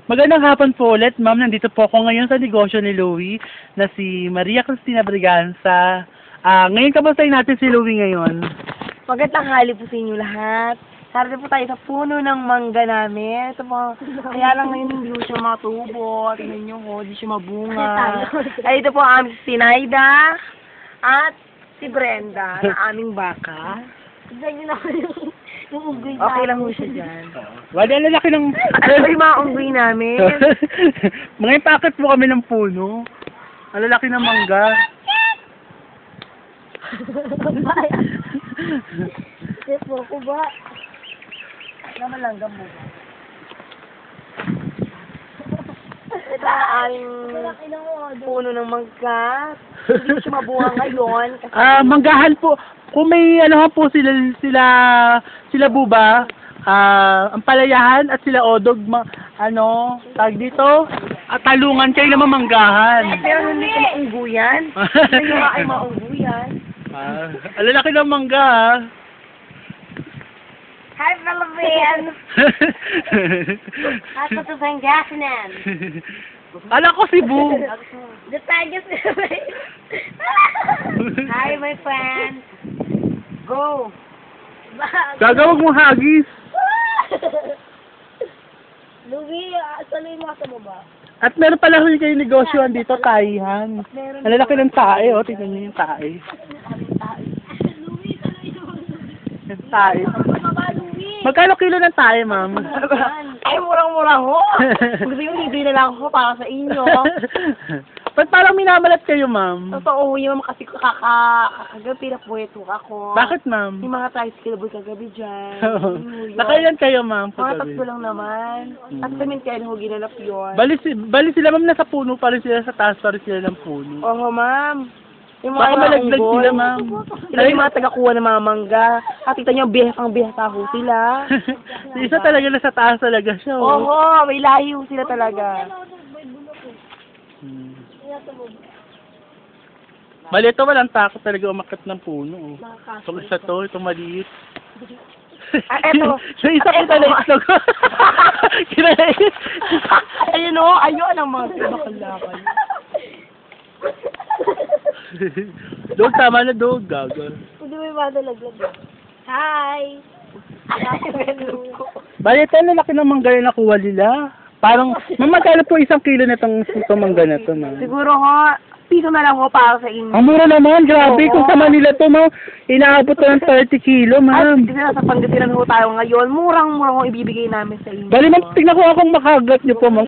Magandang hapon po ulit, ma'am. Nandito po ako ngayon sa negosyo ni Louie na si Maria Cristina Briganza. Ngayon kamustahin natin si Louie ngayon. Magandang hali po sa inyo lahat. Sarado po tayo sa puno ng mangga namin. Ito po, kaya lang ngayon hindi po siya matubo. Tingnan nyo ko, hindi siya mabunga. Ay, ito po ang Sinaida at si Brenda na aming baka. Tignan nyo naman yung unggoy Okay lang po siya dyan. Wala, lalaki ng... Ano po yung mga unggoy namin? Mga packet po kami ng puno. Ang lalaki ng mangga. Yes po, ko ba? Naman lang gamo. Ito ang aming puno ng mangga. Hindi po siya mabunga ngayon. Kasi Manggahan po. Kung may ano po sila buba, ang palayahan at sila odog, tag dito, at talungan kayo na mamanggahan. pero hindi ko maungguyan. Hindi nga ay maungguyan. Ang lalaki ng mangga, Hi, Philippines! Ako to Pangasinan. Kala ko Cebu. The Tagas Hi, my friend. Go! Gagawag mo hagis. Louie, saloy mo sa baba. At meron pala rin kayo negosyoan dito, taihan. Ang lalaki ng tae, tingnan niyo yung tae. Louie, saloy mo. Yung tae. Baba, Louie. Magkano kilo ng tae, ma'am? Ay, murang-mura ho. Gusto yung libre na lang ako para sa inyo. Ba't parang minamalat kayo, ma'am? Totoo yun kasi kagabi na puweto ako. Bakit, ma'am? Yung mga tricycle boy kagabi dyan. Nakailan kayo, ma'am? Mga tatlo lang naman. At samin kaya ho ginanap yun. Bali sila, ma'am, nasa puno pa rin sila, sa taas pa rin sila ng puno. Oo, ma'am. Yung Baka malaglag unggoy. sila, ma'am. Sila yung mga tagakuha ng mga mangga. At kita nyo, ang bihasa ho sila. Isa talaga nasa taas talaga siya, Oo, may lahi ho sila talaga. Bali, ito walang takot talaga umakyat ng puno. Itong isa to, itong maliit. Eto. Yung isa kita na itlog. Ayun o, ayun ang mga bakal-bakal. Dog, tama na dog, gagal. Hindi mo yung madalaglag. Hi! Bali, ito ang lalaki ng mangga na nakuha nila. Parang, magkano po 1 kilo na itong mangga na ito, ma'am? Siguro ho, piso na lang ho para sa inyo. Ang mura naman, grabe. Oo. Kung sa Manila to, ma'am, inaabot to ng 30 kilo, At ma'am. kasi nasa Pangasinan ho tayo ngayon, murang-murang ho ibibigay namin sa inyo. Bali, ma'am, tignan ko akong makagat niyo po, ma'am.